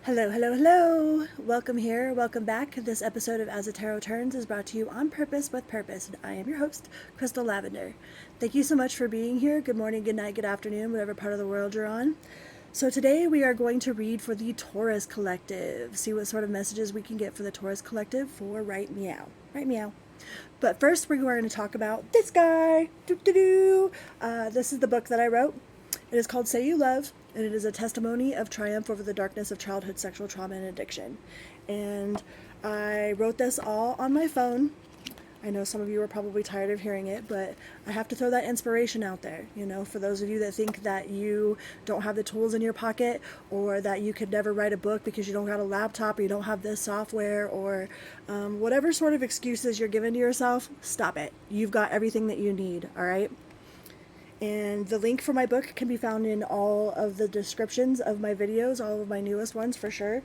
Hello, hello, hello! Welcome here, welcome back. This episode of As the Tarot Turns is brought to you on purpose with purpose, and I am your host, Crystal Lavender. Thank you so much for being here. Good morning, good night, good afternoon, whatever part of the world you're on. So today we are going to read for the Taurus Collective, see what sort of messages we can get for the Taurus Collective for Right Meow. Right Meow. But first we're going to talk about this guy. This is the book that I wrote. It is called Say You Love, and it is a testimony of triumph over the darkness of childhood sexual trauma and addiction. And I wrote this all on my phone. I know some of you are probably tired of hearing it, but I have to throw that inspiration out there, for those of you that think that you don't have the tools in your pocket, or that you could never write a book because you don't got a laptop, or you don't have this software, or whatever sort of excuses you're giving to yourself, stop it. You've got everything that you need, all right? And the link for my book can be found in all of the descriptions of my videos, all of my newest ones for sure.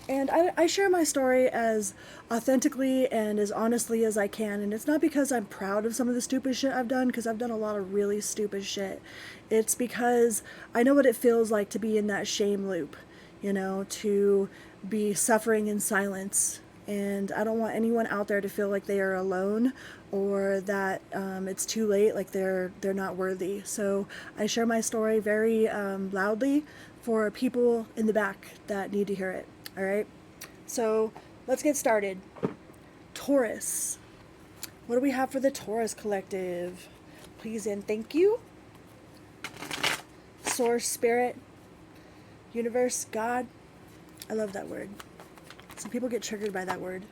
And I share my story as authentically and as honestly as I can. And it's not because I'm proud of some of the stupid shit I've done, because I've done a lot of really stupid shit. It's because I know what it feels like to be in that shame loop, to be suffering in silence. And I don't want anyone out there to feel like they are alone, or that it's too late, like they're not worthy. So I share my story very loudly for people in the back that need to hear it. All right, so let's get started. Taurus. What do we have for the Taurus Collective? Please and thank you. Source, Spirit, Universe, God. I love that word. Some people get triggered by that word.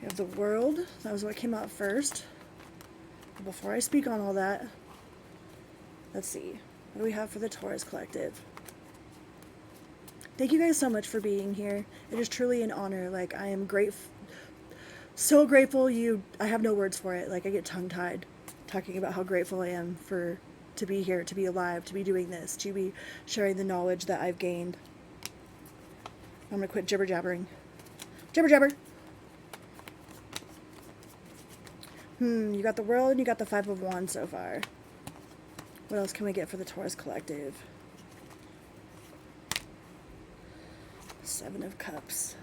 We have the World. That was what came out first. But before I speak on all that, let's see. What do we have for the Taurus Collective? Thank you guys so much for being here. It is truly an honor. Like, I am so grateful. I have no words for it. Like, I get tongue-tied talking about how grateful I am to be here, to be alive, to be doing this, to be sharing the knowledge that I've gained. I'm going to quit jibber-jabbering. Jibber-jabber! You got the World and you got the Five of Wands so far. What else can we get for the Taurus Collective? Seven of Cups.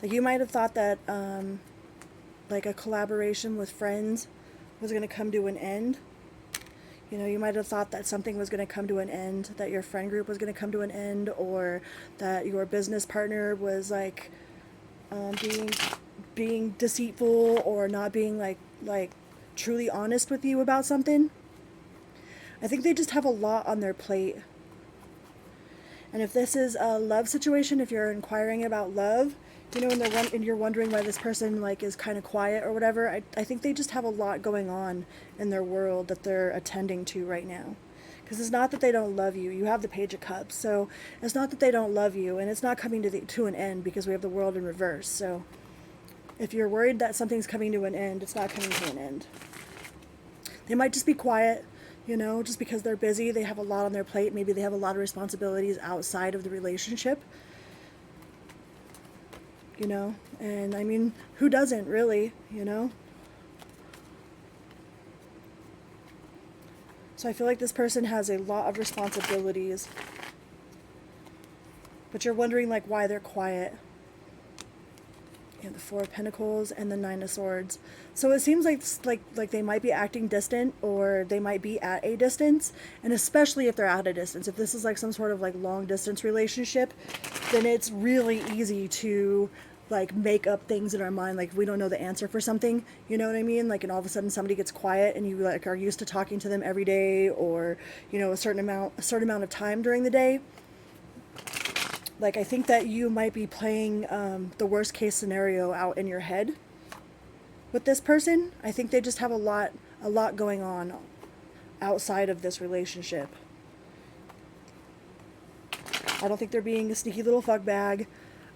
Like, you might have thought that like a collaboration with friends was going to come to an end. You might have thought that something was going to come to an end, that your friend group was going to come to an end, or that your business partner was like being deceitful, or not being like truly honest with you about something. I think they just have a lot on their plate. And if this is a love situation, if you're inquiring about love, and you're wondering why this person is kind of quiet or whatever, I think they just have a lot going on in their world that they're attending to right now. Because it's not that they don't love you. You have the Page of Cups, so it's not that they don't love you, and it's not coming to an end, because we have the World in reverse. So if you're worried that something's coming to an end, it's not coming to an end. They might just be quiet, just because they're busy. They have a lot on their plate. Maybe they have a lot of responsibilities outside of the relationship. And I mean, who doesn't really, So I feel like this person has a lot of responsibilities, but you're wondering why they're quiet. And the Four of Pentacles and the Nine of Swords. So it seems like they might be acting distant, or they might be at a distance. And especially if they're at a distance, if this is some sort of long distance relationship, then it's really easy to make up things in our mind. If we don't know the answer for something, you know what I mean? And all of a sudden somebody gets quiet, and you are used to talking to them every day, or a certain amount of time during the day. I think that you might be playing the worst case scenario out in your head with this person. I think they just have a lot going on outside of this relationship. I don't think they're being a sneaky little fuck bag.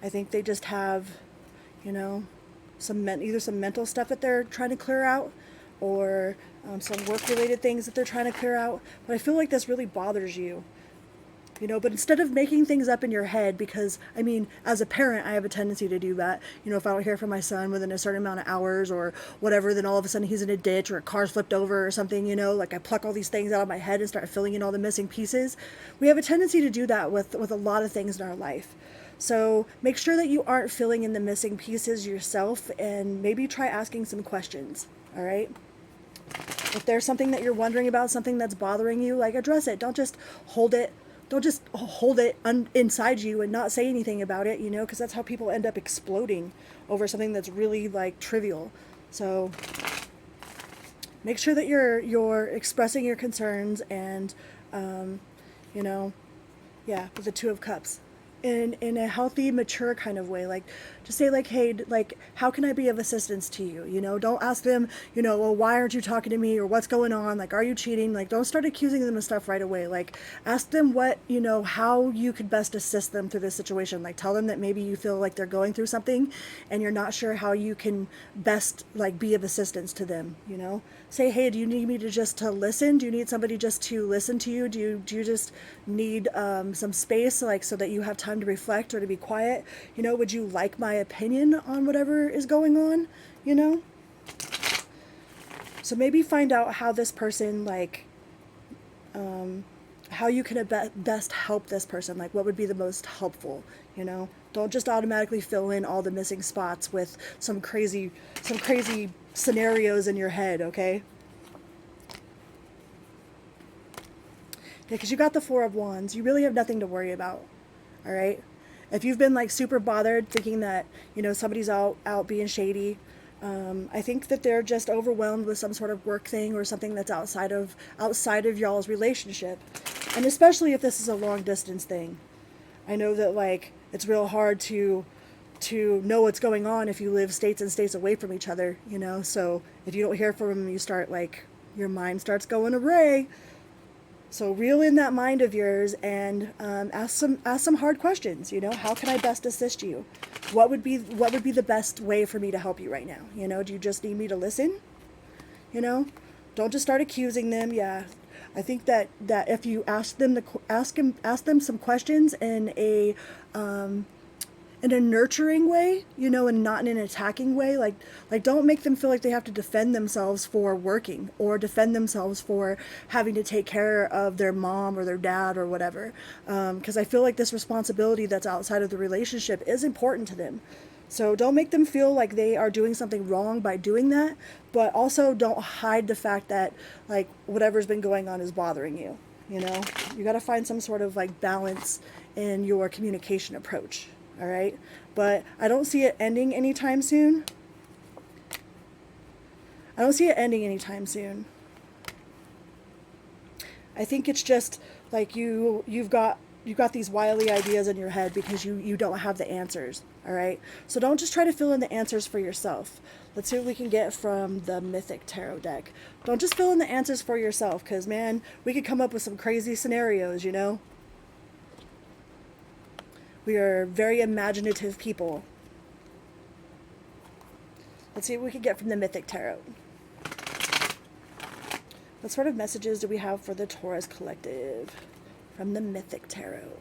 I think they just have, either some mental stuff that they're trying to clear out, or some work-related things that they're trying to clear out. But I feel like this really bothers you. you know. But instead of making things up in your head, because I mean, as a parent, I have a tendency to do that. You know, if I don't hear from my son within a certain amount of hours or whatever, then all of a sudden he's in a ditch or a car's flipped over or something, you know, like I pluck all these things out of my head and start filling in all the missing pieces. We have a tendency to do that with a lot of things in our life. So make sure that you aren't filling in the missing pieces yourself, and maybe try asking some questions. All right. If there's something that you're wondering about, something that's bothering you, like address it. Don't just hold it. Don't just hold it inside you and not say anything about it, you know, because that's how people end up exploding over something that's really like trivial. So make sure that you're expressing your concerns and, you know, yeah, with the Two of Cups. In a healthy, mature kind of way. Like, just say like, hey, like, how can I be of assistance to you? You know, don't ask them, you know, well, why aren't you talking to me, or what's going on? Like, are you cheating? Like, don't start accusing them of stuff right away. Like, ask them what, you know, how you could best assist them through this situation. Like, tell them that maybe you feel like they're going through something and you're not sure how you can best like be of assistance to them, you know. Say, hey, do you need me to listen? Do you need somebody just to listen to you? Do you just need some space, like, so that you have time to reflect or to be quiet? You know, would you like my opinion on whatever is going on? You know? So maybe find out how this person, like, how you can best help this person. Like, what would be the most helpful, you know? Don't just automatically fill in all the missing spots with some crazy scenarios in your head, okay? Yeah, because you got the Four of Wands. You really have nothing to worry about, all right? If you've been like super bothered thinking that, you know, somebody's out being shady, I think that they're just overwhelmed with some sort of work thing or something that's outside of y'all's relationship. And especially if this is a long distance thing. I know that like it's real hard to know what's going on if you live states and states away from each other, you know. So if you don't hear from them, you start like your mind starts going array. So reel in that mind of yours and ask some hard questions. You know, how can I best assist you? What would be the best way for me to help you right now? You know, do you just need me to listen? You know, don't just start accusing them. Yeah, I think that if you ask them some questions in a nurturing way, you know, and not in an attacking way. Like don't make them feel like they have to defend themselves for working or defend themselves for having to take care of their mom or their dad or whatever. Because I feel like this responsibility that's outside of the relationship is important to them. So don't make them feel like they are doing something wrong by doing that, but also don't hide the fact that like whatever's been going on is bothering you. You know, you got to find some sort of like balance in your communication approach. All right, but I don't see it ending anytime soon. I think it's just like you've got these wily ideas in your head because you don't have the answers. All right, so don't just try to fill in the answers for yourself. Let's see what we can get from the Mythic Tarot deck. Don't just fill in the answers for yourself, because man, we could come up with some crazy scenarios, you know. We are very imaginative people. Let's see what we can get from the Mythic Tarot. What sort of messages do we have for the Taurus collective from the Mythic Tarot?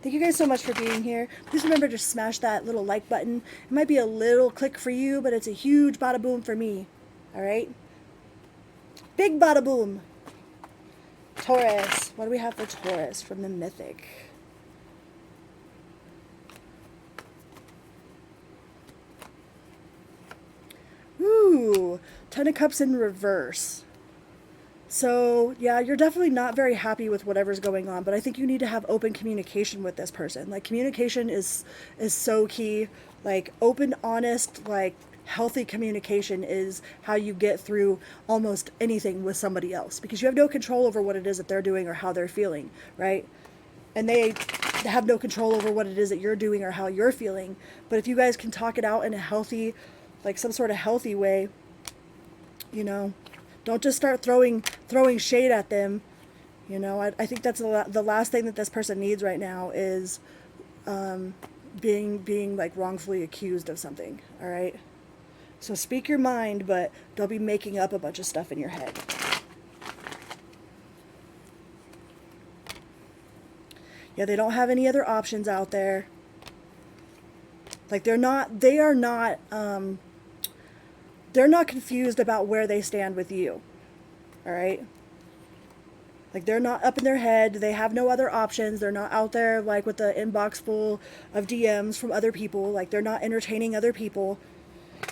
Thank you guys so much for being here. Please remember to smash that little like button. It might be a little click for you, but it's a huge bada boom for me. All right? Big bada boom. Taurus. What do we have for Taurus from the Mythic? Ooh, Ten of Cups in reverse. So, yeah, you're definitely not very happy with whatever's going on, but I think you need to have open communication with this person. Like, communication is so key. Like, open, honest, like, healthy communication is how you get through almost anything with somebody else, because you have no control over what it is that they're doing or how they're feeling, right? And they have no control over what it is that you're doing or how you're feeling. But if you guys can talk it out in a healthy, like some sort of healthy way, you know, don't just start throwing shade at them. You know, I think that's the last thing that this person needs right now is being like wrongfully accused of something. All right. So speak your mind, but don't be making up a bunch of stuff in your head. Yeah, they don't have any other options out there. Like they're not confused about where they stand with you. All right? Like they're not up in their head. They have no other options. They're not out there like with the inbox full of DMs from other people. Like they're not entertaining other people,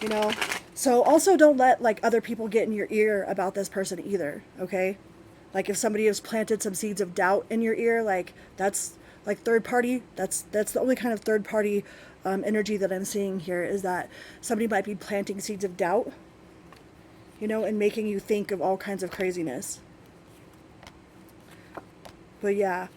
you know? So also don't let like other people get in your ear about this person either, okay? Like if somebody has planted some seeds of doubt in your ear, like that's like third party. That's the only kind of third party energy that I'm seeing here, is that somebody might be planting seeds of doubt, you know, and making you think of all kinds of craziness. But yeah,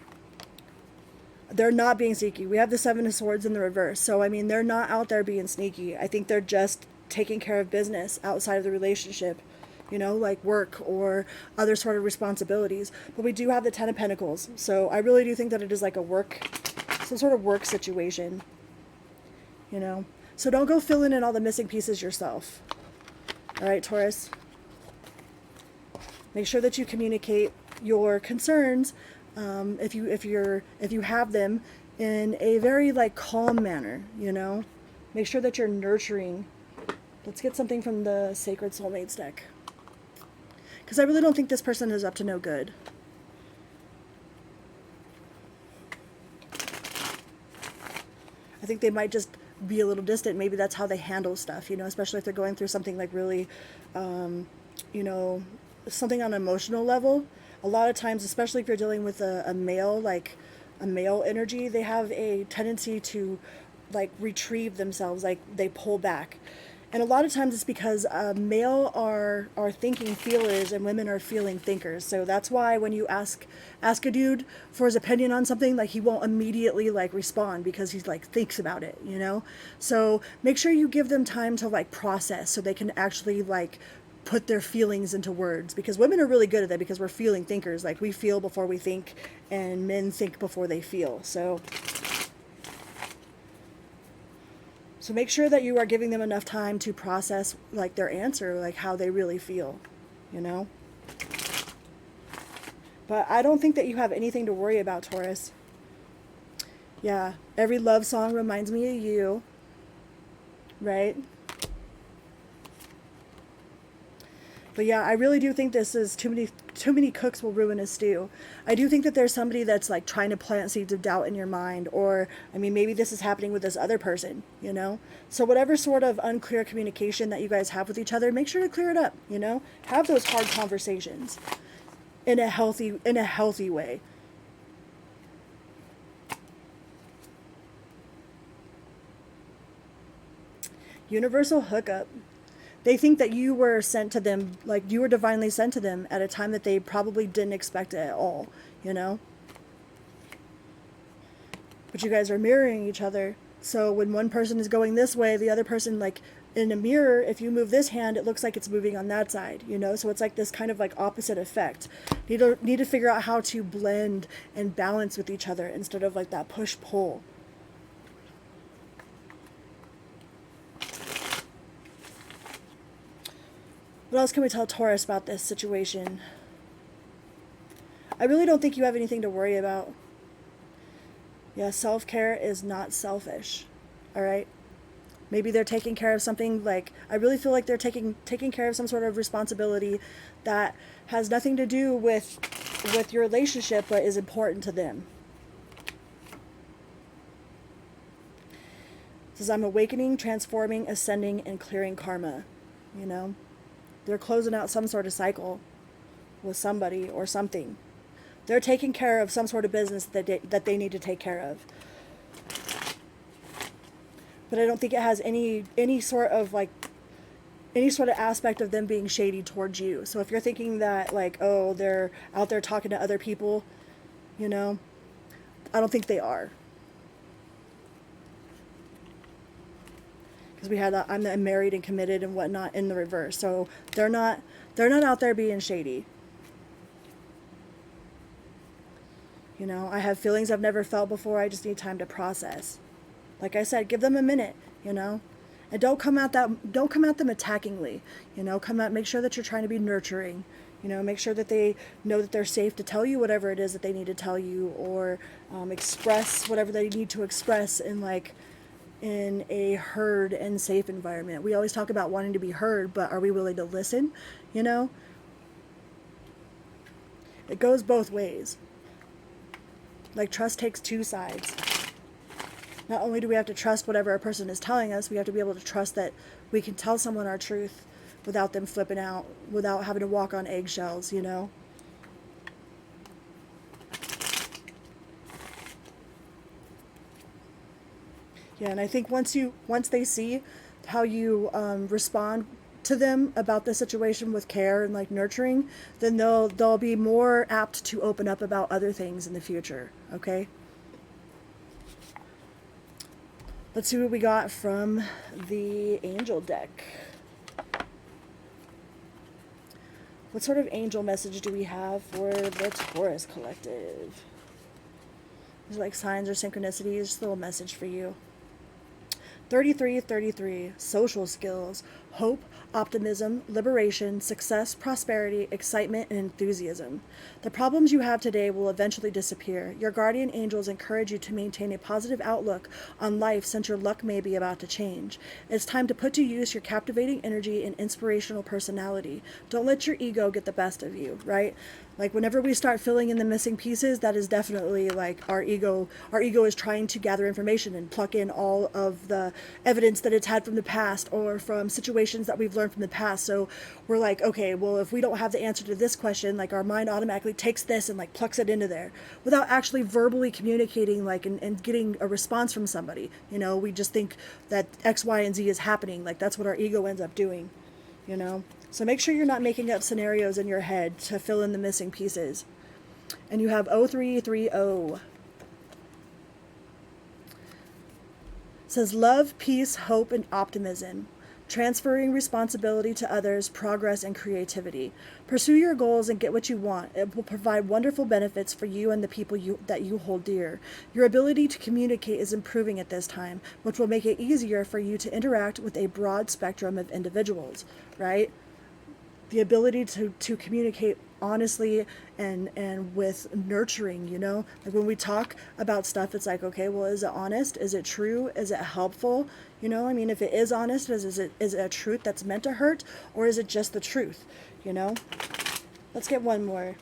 they're not being sneaky. We have the Seven of Swords in the reverse. So, I mean, they're not out there being sneaky. I think they're just taking care of business outside of the relationship, you know, like work or other sort of responsibilities. But we do have the Ten of Pentacles. So I really do think that it is like some sort of work situation, you know. So don't go filling in all the missing pieces yourself. All right, Taurus. Make sure that you communicate your concerns, if you have them, in a very like calm manner, you know. Make sure that you're nurturing. Let's get something from the Sacred Soulmates deck, because I really don't think this person is up to no good. I think they might just be a little distant. Maybe that's how they handle stuff, you know, especially if they're going through something like really, you know, something on an emotional level. A lot of times, especially if you're dealing with a male, like a male energy, they have a tendency to like retrieve themselves, like they pull back. And a lot of times it's because male are thinking feelers and women are feeling thinkers. So that's why when you ask a dude for his opinion on something, like he won't immediately like respond, because he's like thinks about it, you know? So make sure you give them time to like process, so they can actually like put their feelings into words, because women are really good at that, because we're feeling thinkers. Like we feel before we think, and men think before they feel. So make sure that you are giving them enough time to process like their answer, like how they really feel, you know. But I don't think that you have anything to worry about, Taurus. Yeah, every love song reminds me of you, right? But yeah, I really do think this is too many cooks will ruin a stew. I do think that there's somebody that's like trying to plant seeds of doubt in your mind, or I mean, maybe this is happening with this other person, you know? So whatever sort of unclear communication that you guys have with each other, make sure to clear it up, you know? Have those hard conversations in a healthy way. Universal hookup. They think that you were sent to them, like you were divinely sent to them at a time that they probably didn't expect it at all, you know? But you guys are mirroring each other. So when one person is going this way, the other person, like in a mirror, if you move this hand, it looks like it's moving on that side, you know? So it's like this kind of like opposite effect. Need to figure out how to blend and balance with each other instead of like that push-pull. What else can we tell Taurus about this situation? I really don't think you have anything to worry about. Yeah, self-care is not selfish. All right? Maybe they're taking care of something, like, I really feel like they're taking care of some sort of responsibility that has nothing to do with your relationship, but is important to them. It says, I'm awakening, transforming, ascending, and clearing karma. You know? They're closing out some sort of cycle with somebody or something. They're taking care of some sort of business that they need to take care of. But I don't think it has any sort of aspect of them being shady towards you. So if you're thinking that like, oh, they're out there talking to other people, you know, I don't think they are. Because we had I'm married and committed and whatnot in the reverse. So they're not out there being shady. You know, I have feelings I've never felt before. I just need time to process. Like I said, give them a minute, you know, and don't come at them attackingly. You know, make sure that you're trying to be nurturing, You know, make sure that they know that they're safe to tell you whatever it is that they need to tell you, or express whatever they need to express in a heard and safe environment. We always talk about wanting to be heard, but are we willing to listen? You know, it goes both ways. Like, trust takes two sides. Not only do we have to trust whatever a person is telling us, we have to be able to trust that we can tell someone our truth without them flipping out, without having to walk on eggshells, you know? Yeah, and I think once they see how you respond to them about the situation with care and like nurturing, then they'll be more apt to open up about other things in the future. Okay. Let's see what we got from the angel deck. What sort of angel message do we have for the Taurus collective? Is it like signs or synchronicities? Just a little message for you. 3333, social skills, hope, optimism, liberation, success, prosperity, excitement, and enthusiasm. The problems you have today will eventually disappear. Your guardian angels encourage you to maintain a positive outlook on life since your luck may be about to change. It's time to put to use your captivating energy and inspirational personality. Don't let your ego get the best of you, right? Like, whenever we start filling in the missing pieces, that is definitely like our ego. Our ego is trying to gather information and pluck in all of the evidence that it's had from the past or from situations that we've learned from the past. So we're like, okay, well, if we don't have the answer to this question, like, our mind automatically takes this and like plucks it into there without actually verbally communicating, like, and getting a response from somebody. You know, we just think that X, Y, and Z is happening. Like, that's what our ego ends up doing, you know? So make sure you're not making up scenarios in your head to fill in the missing pieces. And you have 0330. It says love, peace, hope, and optimism. Transferring responsibility to others, progress, and creativity. Pursue your goals and get what you want. It will provide wonderful benefits for you and the people that you hold dear. Your ability to communicate is improving at this time, which will make it easier for you to interact with a broad spectrum of individuals, right? The ability to communicate honestly and with nurturing, you know? Like, when we talk about stuff, it's like, okay, well, is it honest? Is it true? Is it helpful? You know, I mean, if it is honest, is it a truth that's meant to hurt, or is it just the truth, you know? Let's get one more.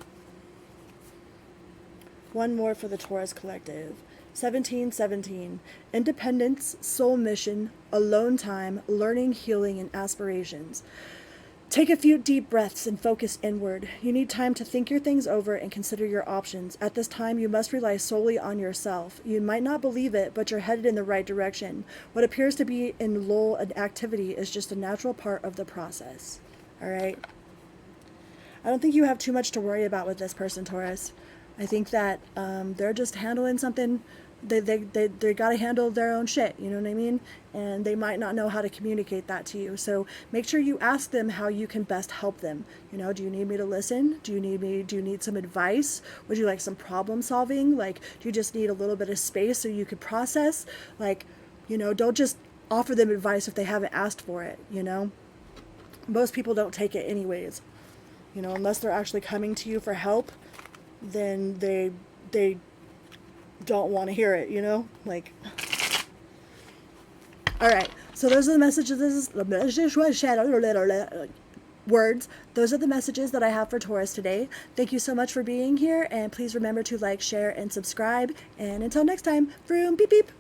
One more for the Taurus collective. 1717. Independence, soul mission, alone time, learning, healing, and aspirations. Take a few deep breaths and focus inward. You need time to think your things over and consider your options. At this time, you must rely solely on yourself. You might not believe it, but you're headed in the right direction. What appears to be in lull and activity is just a natural part of the process. All right? I don't think you have too much to worry about with this person, Taurus. I think that they're just handling something. They got to handle their own shit, you know what I mean? And they might not know how to communicate that to you. So make sure you ask them how you can best help them. You know, do you need me to listen? Do you need some advice? Would you like some problem solving? Like, do you just need a little bit of space so you could process? Like, you know, don't just offer them advice if they haven't asked for it, you know? Most people don't take it anyways. You know, unless they're actually coming to you for help, then they don't want to hear it, you know? Like, all right, so those are the messages. Words. Those are the messages that I have for Taurus today. Thank you so much for being here, and please remember to like, share, and subscribe. And until next time, vroom, beep, beep.